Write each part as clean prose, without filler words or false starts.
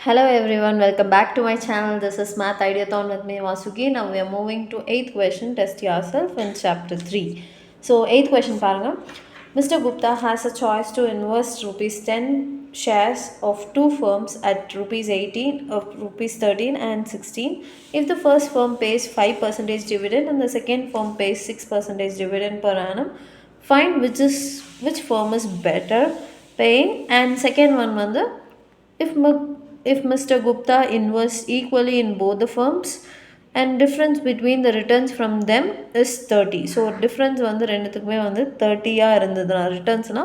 Hello everyone, welcome back to my channel. This is Math Ideathon with me Vasuki. Now we are moving to 8th question. Test yourself in chapter 3. So 8th question paranga. Mr. Gupta has a choice to invest rupees 10 shares of two firms at rupees 18 of rupees 13 and 16. If the first firm pays 5% dividend and the second firm pays 6% dividend per annum, find which firm is better paying, and second one வந்து if if Mr. Gupta invests equally in both the firms and difference between the returns from them is 30. So difference வந்து ரெண்டுத்துக்குமே வந்து 30 இருந்ததுனா ரிட்டர்ன்ஸ்னா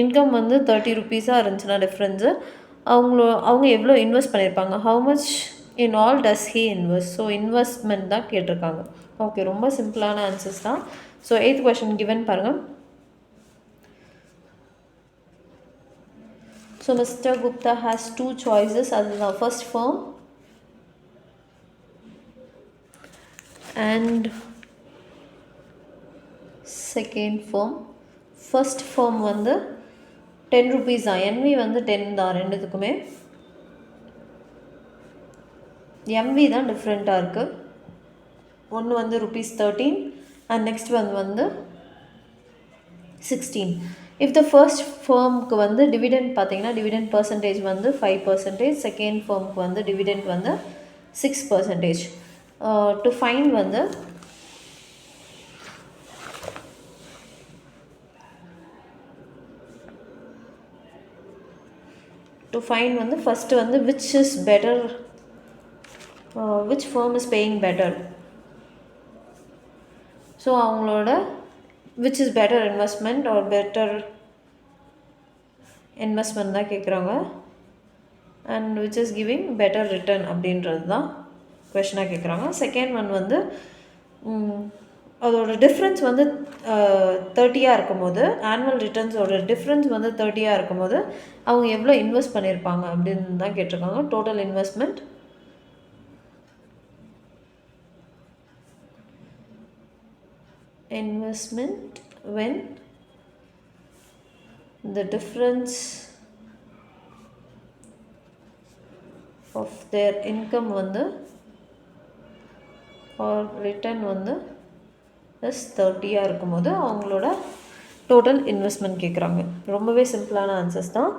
income வந்து 30 ருபீஸாக இருந்துச்சுன்னா difference அவங்க எவ்வளோ invest பண்ணியிருப்பாங்க, how much in all does he invest. So investment தான் கேட்டிருக்காங்க. ஓகே, ரொம்ப சிம்பிளான ஆன்சர்ஸ் தான். ஸோ 8th கொஷின் கிவன் பாருங்கள். So Mr. Gupta has two choices as the first firm and second firm. First firm வந்து 10 rupees தான், NV வந்து 10 தான் ரெண்டுத்துக்குமே. MV தான் டிஃப்ரெண்ட்டாக இருக்குது. ஒன்று வந்து rupees 13 and next one வந்து 16. If the first firmக்கு வந்து டிவிடெண்ட் பார்த்தீங்கன்னா டிவிடெண்ட் பர்சன்டேஜ் வந்து 5%, செகண்ட் firmக்கு வந்து டிவிடெண்ட் வந்து 6%. டு ஃபைண்ட் வந்து ஃபஸ்ட்டு வந்து which is better, which firm is paying better. So அவங்களோட which is better investment or better investment தான் கேட்குறாங்க, and which is giving better return அப்படின்றது தான் கொஷனாக கேட்குறாங்க. செகண்ட் ஒன் வந்து அதோட டிஃப்ரென்ஸ் வந்து 30 இருக்கும்போது, ஆனுவல் ரிட்டர்ன்ஸோட டிஃப்ரென்ஸ் வந்து 30 இருக்கும்போது அவங்க எவ்வளோ இன்வெஸ்ட் பண்ணியிருப்பாங்க அப்படின்னு தான் கேட்டிருக்காங்க. Total investment when the difference of their income வந்து or return வந்து is 30 இருக்கும்போது அவங்களோட டோட்டல் இன்வெஸ்ட்மெண்ட் கேட்குறாங்க. ரொம்பவே சிம்பிளான ஆன்சர்ஸ் தான்,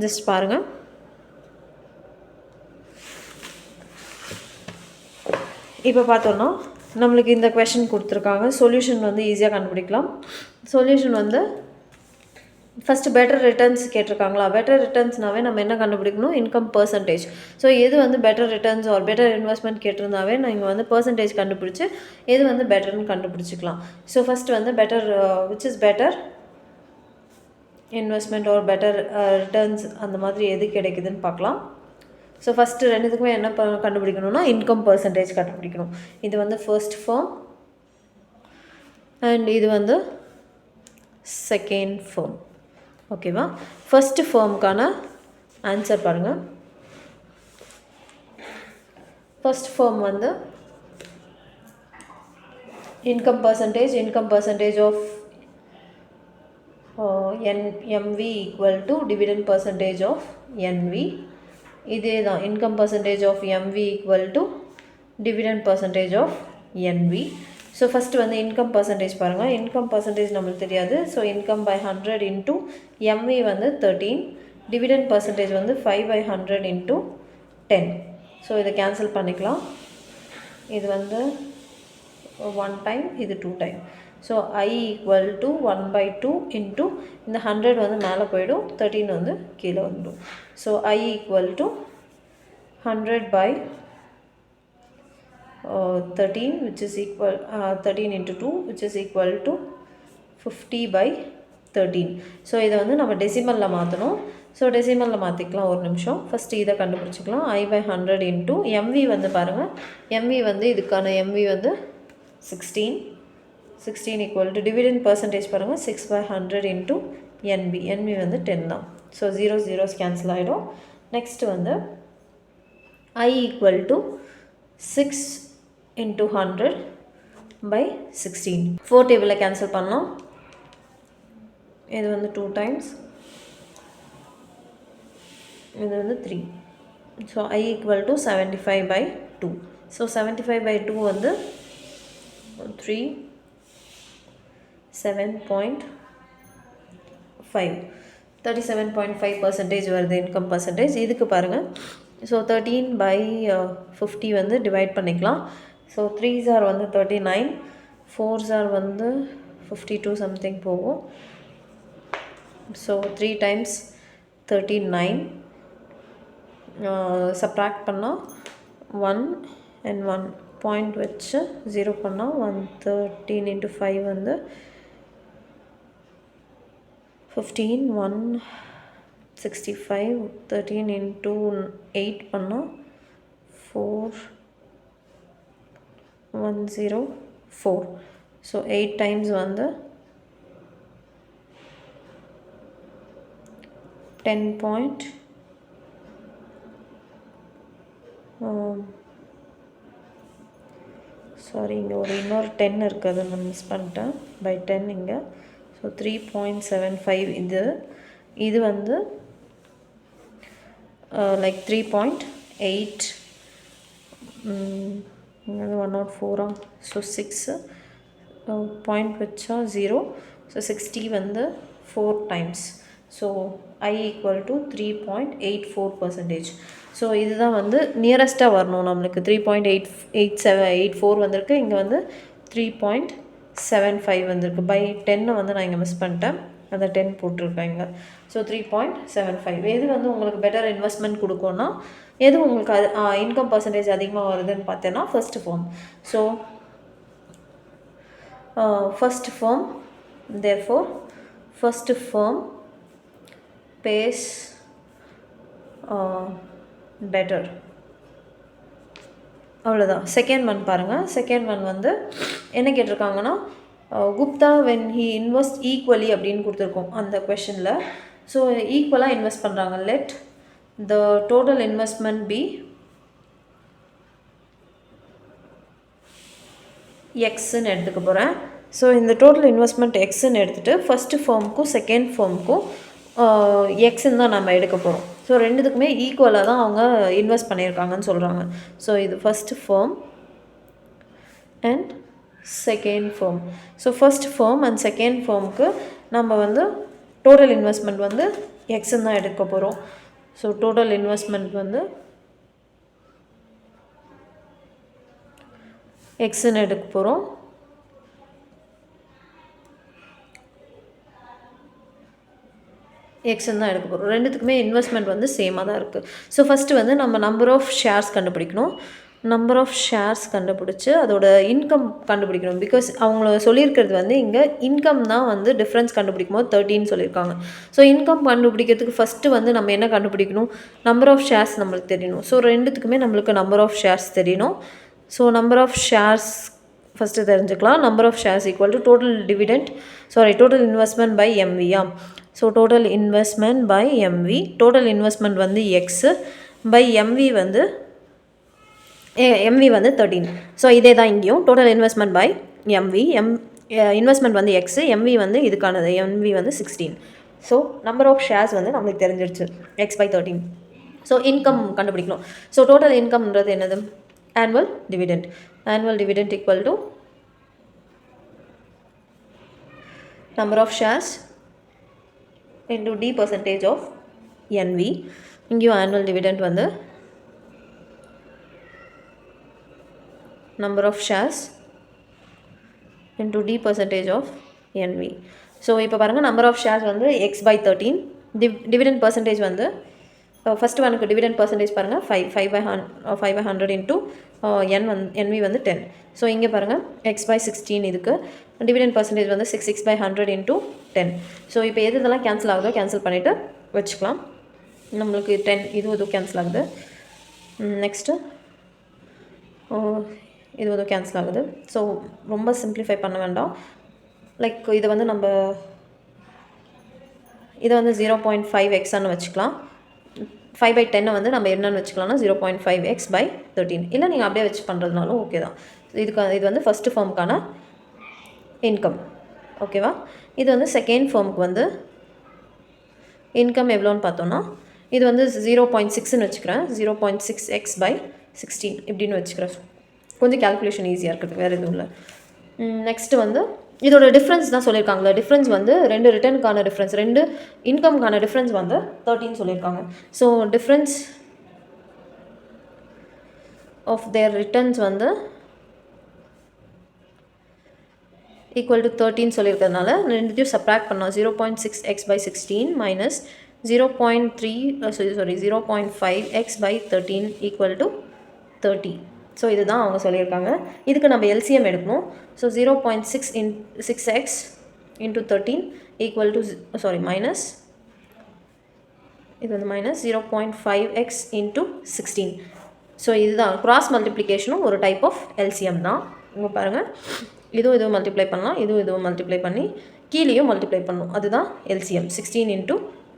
ஜஸ்ட் பாருங்கள். இப்போ பார்த்தோன்னா நம்மளுக்கு இந்த கொஷின் கொடுத்துருக்காங்க. சொல்யூஷன் வந்து ஈஸியாக கண்டுபிடிக்கலாம். சொல்யூஷன் வந்து ஃபஸ்ட்டு பெட்டர் ரிட்டர்ன்ஸ் கேட்டிருக்காங்களா, பெட்டர் ரிட்டர்ன்ஸ்னாவே நம்ம என்ன கண்டுபிடிக்கணும், இன்கம் பர்சன்டேஜ். ஸோ எது வந்து better returns or better investment கேட்டிருந்தாவே நீங்கள் வந்து பர்சன்டேஜ் கண்டுபிடிச்சி எது வந்து பெட்டர்னு கண்டுபிடிச்சிக்கலாம். ஸோ ஃபஸ்ட்டு வந்து better which is better investment or better returns அந்த மாதிரி எது கிடைக்குதுன்னு பார்க்கலாம். ஸோ ஃபஸ்ட்டு ரெண்டுத்துக்குமே என்ன கண்டுபிடிக்கணும்னா இன்கம் பர்சன்டேஜ் கண்டுபிடிக்கணும். இது வந்து ஃபர்ஸ்ட் ஃபார்ம் அண்ட் இது வந்து செகண்ட் ஃபார்ம். ஓகேவா? ஃபஸ்ட்டு ஃபார்முக்கான ஆன்சர் பாருங்கள். ஃபஸ்ட் ஃபார்ம் வந்து income percentage of MV equal to dividend percentage of NV. இதே தான் income percentage of MV equal to dividend percentage of NV. So first வந்து income percentage பாருங்கள். இன்கம் பர்சன்டேஜ் நம்மளுக்கு தெரியாது. So income by 100 into MV வந்து 13, dividend percentage வந்து 5/100 into 10. So இதை cancel பண்ணிக்கலாம். இது வந்து 1 டைம், இது 2 time. So I equal to 1/2 into இந்த 100 வந்து மேலே போயிடும், 13 வந்து கீழே வந்துடும். So I equal to 100/13 which is equal 13 into 2 which is equal to 50/13. So இதை வந்து நம்ம டெசிமலில் மாற்றணும். ஸோ டெசிமலில் மாற்றிக்கலாம். ஒரு நிமிஷம், ஃபஸ்ட்டு இதை கண்டுபிடிச்சிக்கலாம். I/100 இன்ட்டு MV வந்து பாருங்கள், MV வந்து இதுக்கான MV வந்து 16 ஈக்குவல் டு டிவிடெண்ட் பர்சன்டேஜ் பாருங்கள் 6/100 இன்ட்டு NV வந்து 10 தான். ஸோ 0 zeros கேன்சல் ஆகிடும். நெக்ஸ்ட்டு வந்து I ஈக்குவல் டு 6 into 100/16. 4 டேபிளில் கேன்சல் பண்ணலாம். இது வந்து 2 டைம்ஸ், இது வந்து 3. So I equal to 75/2. So 75/2 வந்து 37.5% வருது இன்கம் பர்சன்டேஜ். இதுக்கு பாருங்கள், ஸோ 13/50 வந்து டிவைட் பண்ணிக்கலாம். ஸோ 3s are வந்து 39, 4s are வந்து 52 சம்திங் போகும். ஸோ 3 times 39 சப்ராக்ட் பண்ணால் 1 and 1 பாயிண்ட் வச்சு 0 பண்ணால் 113 into 5 வந்து 15, 165, 13 into 8 பண்ணால் 4104. ஸோ 8 times வந்து 10. சாரி, இங்கே ஒரு இன்னொரு 10 இருக்குது, அதை நான் மிஸ் பண்ணிட்டேன். பை 10 இங்கே. ஸோ 3.75 இது வந்து லைக் 3.8 இங்கே 104. ஸோ 6 பாயிண்ட் வச்சா 0. ஸோ 60 வந்து 4 times. So I equal to 3.84%. So இதுதான் வந்து நியரஸ்ட்டாக வரணும் நம்மளுக்கு. 3.84 வந்திருக்கு, இங்கே வந்து 3.75 வந்திருக்கு. பை 10 வந்து நான் இங்கே மிஸ் பண்ணிட்டேன், அந்த 10 போட்டிருக்கேன் இங்கே. ஸோ 3.75. எது வந்து உங்களுக்கு பெட்டர் இன்வெஸ்ட்மெண்ட் கொடுக்கும்னா, எது உங்களுக்கு அது இன்கம் பர்சன்டேஜ் அதிகமாக வருதுன்னு பார்த்தேன்னா first form. So first form, therefore first form pays better. அவ்வளோதான். செகண்ட் ஒன் பாருங்கள். செகண்ட் ஒன் வந்து என்ன கேட்டிருக்காங்கன்னா, Gupta when he invest equally அப்படின்னு கொடுத்துருக்கோம் அந்த கொஷனில். ஸோ ஈக்குவலாக இன்வெஸ்ட் பண்ணுறாங்க. Let the total investment be எக்ஸ்ன்னு எடுத்துக்க போகிறேன். ஸோ இந்த டோட்டல் இன்வெஸ்ட்மெண்ட் எக்ஸ்ன்னு எடுத்துகிட்டு ஃபஸ்ட்டு ஃபார்முக்கும் செகண்ட் ஃபார்முக்கும் எக்ஸ்ன்னு தான் நம்ம எடுக்க போகிறோம். ஸோ ரெண்டுத்துக்குமே ஈக்குவலாக தான் அவங்க இன்வெஸ்ட் பண்ணியிருக்காங்கன்னு சொல்கிறாங்க. ஸோ இது first form and second form. So first form and second ஃபார்முக்கு நம்ம வந்து டோட்டல் இன்வெஸ்ட்மெண்ட் வந்து எக்ஸ்ன்னு தான் எடுக்க போகிறோம். ஸோ டோட்டல் இன்வெஸ்ட்மெண்ட் வந்து எக்ஸ்ன்னு எடுக்க போகிறோம். எக்ஸ்ன்னு தான் எடுக்க போகிறோம். ரெண்டுத்துக்குமே இன்வெஸ்ட்மெண்ட் வந்து சேமாக தான் இருக்குது. ஸோ ஃபஸ்ட்டு வந்து நம்ம நம்பர் ஆஃப் ஷேர்ஸ் கண்டுபிடிக்கணும். நம்பர் ஆஃப் ஷேர்ஸ் கண்டுபிடிச்சி அதோட இன்கம் கண்டுபிடிக்கணும். பிகாஸ் அவங்கள சொல்லியிருக்கிறது வந்து இங்கே இன்கம் தான் வந்து டிஃப்ரென்ஸ் கண்டுபிடிக்கும் போது 13 சொல்லியிருக்காங்க. ஸோ இன்கம் கண்டுபிடிக்கிறதுக்கு ஃபஸ்ட்டு வந்து நம்ம என்ன கண்டுபிடிக்கணும், நம்பர் ஆஃப் ஷேர்ஸ் நம்மளுக்கு தெரியணும். ஸோ ரெண்டுத்துக்குமே நம்மளுக்கு நம்பர் ஆஃப் ஷேர்ஸ் தெரியணும். So number of shares first தெரிஞ்சுக்கலாம். Number of shares equal to total investment by எம்வியா. So total investment by MV. Total investment வந்து எக்ஸு பை எம்வி வந்து 13. ஸோ இதே தான் இங்கேயும் total investment by MV. Investment வந்து x, MV வந்து இதுக்கானது, எம்வி வந்து 16. ஸோ நம்பர் ஆஃப் ஷேர்ஸ் வந்து நம்மளுக்கு தெரிஞ்சிருச்சு, எக்ஸ் பை 13. ஸோ இன்கம் கண்டுபிடிக்கணும். ஸோ டோட்டல் இன்கம்ன்றது என்னது, annual dividend. Annual dividend equal to number of shares into D percentage of NV. இங்கேயும் annual dividend வந்து number of shares into D percentage of NV. So இப்போ பாருங்கள், number of shares வந்து x by 13. dividend percentage வந்து first ஒனுக்கு dividend percentage பாருங்கள் 5/100 into NV வந்து 10. So இங்கே பாருங்கள் எக்ஸ் பை 16 இதுக்கு டிவிடெண்ட் பர்சன்டேஜ் வந்து 6/100 இன்ட்டு 10. ஸோ இப்போ இதெல்லாம் கேன்சல் ஆகுதோ கேன்சல் பண்ணிவிட்டு வச்சுக்கலாம். நம்மளுக்கு 10 இதுவும் கேன்சல் ஆகுது. நெக்ஸ்ட்டு இதுவும் கேன்சல் ஆகுது. ஸோ ரொம்ப சிம்பிளிஃபை பண்ண வேண்டாம். லைக் இதை வந்து நம்ம இதை வந்து 0.5xன்னு வச்சுக்கலாம். 5/10 வந்து நம்ம என்னன்னு வச்சுக்கலாம்னா 0.5x by 13. இல்லை நீங்கள் அப்படியே வச்சு பண்ணுறதுனாலும் ஓகே தான். இது வந்து ஃபஸ்ட்டு ஃபார்முக்கான இன்கம், ஓகேவா. இது வந்து செகண்ட் ஃபார்முக்கு வந்து இன்கம் எவ்வளோன்னு பார்த்தோன்னா இது வந்து 0.6ன்னு வச்சுக்கிறேன். 0.6x/16 இப்படின்னு வச்சுக்கிறேன். கொஞ்சம் கால்குலேஷன் ஈஸியாக இருக்குது, வேறு எதுவும் இல்லை. நெக்ஸ்ட்டு வந்து இதோட டிஃப்ரென்ஸ் தான் சொல்லியிருக்காங்களே. டிஃப்ரென்ஸ் வந்து 2 ரிட்டர்னுக்கான டிஃப்ரென்ஸ், 2 இன்கம்கான டிஃப்ரென்ஸ் வந்து 13 சொல்லியிருக்காங்க. So difference of their returns வந்து ஈக்குவல் டு 13 சொல்லியிருக்கிறதுனால ரெண்டுத்தையும் சப்ராக்ட் பண்ணோம். 0.6x/16 minus 0.5x/13 equal to 30. So இதுதான் அவங்க சொல்லியிருக்காங்க. இதுக்கு நம்ம எல்சிஎம் எடுக்கணும். So 0.6x into 13 equal to minus இது வந்து மைனஸ் 0.5x இன்ட்டு 16. ஸோ இதுதான் கிராஸ் மல்டிப்ளிகேஷனும் ஒரு டைப் ஆஃப் எல்சிஎம் தான். இங்கே பாருங்கள், இதுவும் மல்டிப்ளை பண்ணலாம், இதுவும் மல்டிப்ளை பண்ணி கீழேயும் மல்டிப்ளை பண்ணணும். அதுதான் எல்சிஎம். 16 into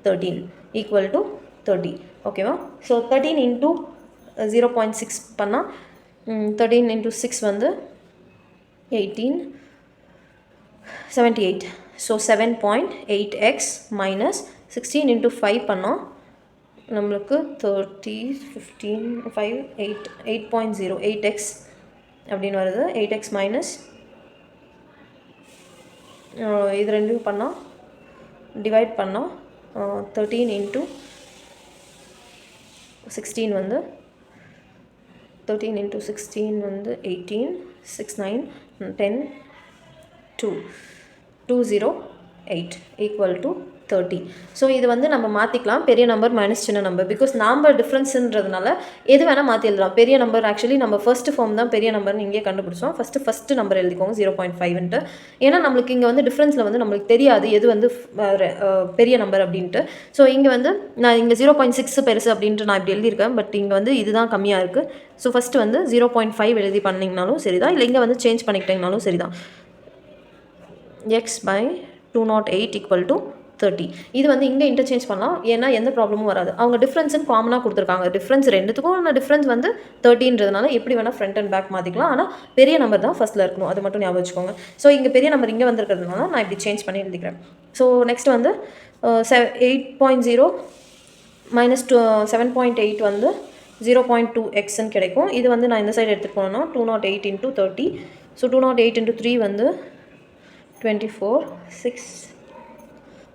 13 equal to 30. ஓகேவா? ஸோ 13 இன்ட்டு 0.6 பண்ணால் 13 இன்ட்டு 6 வந்து 18, 78. ஸோ 7.8x மைனஸ் 16 இன்ட்டு 5 பண்ணால் நம்மளுக்கு 30, 15, 5, 8, 8.0 8x அப்படின்னு வருது. 8x மைனஸ் இது ரெண்டும் பண்ணால் டிவைட் பண்ணால் 13 இன்ட்டு 16 வந்து 13 இன்ட்டு 16 வந்து 18, 6, 9, 10, 208 ஈக்குவல் டு 30. ஸோ இது வந்து நம்ம மாற்றிக்கலாம், பெரிய நம்பர் மைனஸ் சின்ன நம்பர். பிகாஸ் நம்பர் டிஃப்ரென்ஸுன்றதுனால எது வேணால் மாற்றி எழுதலாம். பெரிய நம்பர் ஆக்சுவலி நம்ம ஃபர்ஸ்ட் ஃபார்ம் தான் பெரிய நம்பர்னு இங்கே கண்டுபிடிச்சோம். ஃபஸ்ட்டு நம்பர் எழுதிக்கோங்க 0.5ன்ட்டு. ஏன்னா நம்மளுக்கு இங்கே வந்து டிஃப்ரென்ஸில் வந்து நம்மளுக்கு தெரியாது எது வந்து பெரிய நம்பர் அப்படின்ட்டு. ஸோ இங்கே வந்து நான் இங்கே 0.6 பெருசு அப்படின்ட்டு நான் இப்படி எழுதியிருக்கேன். பட் இங்கே வந்து இதுதான் கம்மியாக இருக்குது. ஸோ ஃபஸ்ட்டு வந்து 0.5 எழுதி பண்ணிங்கனாலும் சரி தான், இல்லை இங்கே வந்து சேஞ்ச் பண்ணிக்கிட்டிங்கனாலும் சரி தான். x/208 equal to 30. இது வந்து இங்கே இன்டர்சேஞ்ச் பண்ணலாம், ஏன்னா எந்த ப்ராப்ளமும் வராது. அவங்க டிஃப்ரென்ஸ்னு காமனாக கொடுத்துருக்காங்க. டிஃப்ரென்ஸ் ரெண்டுத்துக்கும் ஆனால் டிஃப்ரென்ஸ் வந்து 30ன்றதுனால எப்படி வேணால் ஃப்ரண்ட் அண்ட் பேக் மாற்றிக்கலாம். ஆனால் பெரிய நம்பர் தான் ஃபஸ்ட்டில் இருக்கணும், அது மட்டும் ஞாபகம் வச்சுக்கோங்க. ஸோ இங்கே பெரிய நம்பர் இங்கே வந்திருக்கிறதுனால நான் இப்படி சேஞ்ச் பண்ணி எழுதிக்கிறேன். ஸோ நெக்ஸ்ட் வந்து 8.0 மைனஸ் 7.8 வந்து 0.2xன்னு கிடைக்கும். இது வந்து நான் இந்த சைடு எடுத்துகிட்டு போனேன்னா 208 இன்ட்டு 30. ஸோ 208 இன்ட்டு 3 வந்து 24, 6,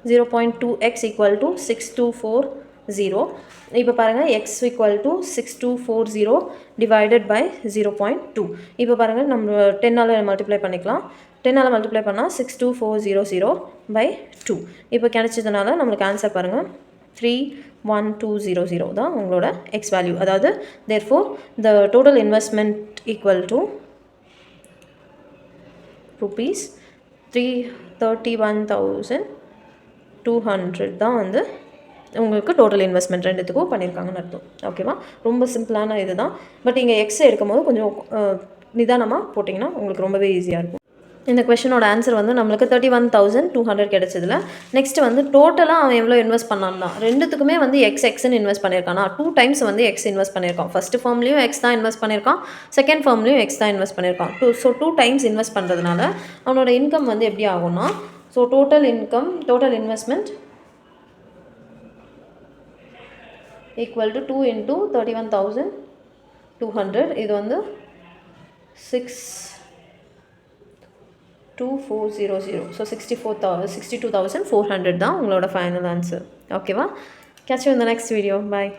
0.2x ஈக்குவல் டு 6240. இப்போ பாருங்கள், x equal to 6240 divided by 0.2. இப்போ பாருங்கள், நம்ம 10ஆல் மல்டிப்ளை பண்ணிக்கலாம். 10ஆல் மல்டிப்ளை பண்ணால் 62400 பை 2. இப்போ கிடைச்சதுனால நம்மளுக்கு ஆன்சர் பாருங்கள் 31200 தான் உங்களோட எக்ஸ் வேல்யூ. அதாவது therefore the total investment equal to rupees 331,200 தான் வந்து உங்களுக்கு டோட்டல் இன்வெஸ்ட்மெண்ட் ரெண்டுத்துக்கும் பண்ணியிருக்காங்கன்னு அர்த்தம். ஓகேவா? ரொம்ப சிம்பிளான இது தான். பட் இங்கே எக்ஸ் எடுக்கும்போது கொஞ்சம் நிதானமாக போட்டிங்கன்னா உங்களுக்கு ரொம்பவே ஈஸியாக இருக்கும். இந்த கொஷனோட ஆன்சர் வந்து நம்மளுக்கு 31,200 கிடைச்சதுல. நெக்ஸ்ட் வந்து டோட்டலாக அவன் எவ்வளோ இன்வெஸ்ட் பண்ணான்னா, ரெண்டுத்துக்குமே வந்து எக்ஸ்ன்னு இன்வெஸ்ட் பண்ணியிருக்கானா. 2 டைம்ஸ் வந்து எக்ஸ் இன்வெஸ்ட் பண்ணியிருக்கான். ஃபஸ்ட்டு ஃபார்ம்லேயும் எக்ஸ் தான் இன்வெஸ்ட் பண்ணியிருக்கான், செகண்ட் ஃபார்ம்லேயும் எக்ஸ் தான் இன்வெஸ்ட் பண்ணியிருக்கான். ஸோ 2 டைம்ஸ் இன்வெஸ்ட் பண்ணுறதுனால அவனோட இன்கம் வந்து எப்படி ஆகும்னா, so total investment equal to 2 into 31,200. இது வந்து 62400. ஸோ 62,400 தான் உங்களோட ஃபைனல் ஆன்சர். ஓகேவா? Catch you in the next video. Bye.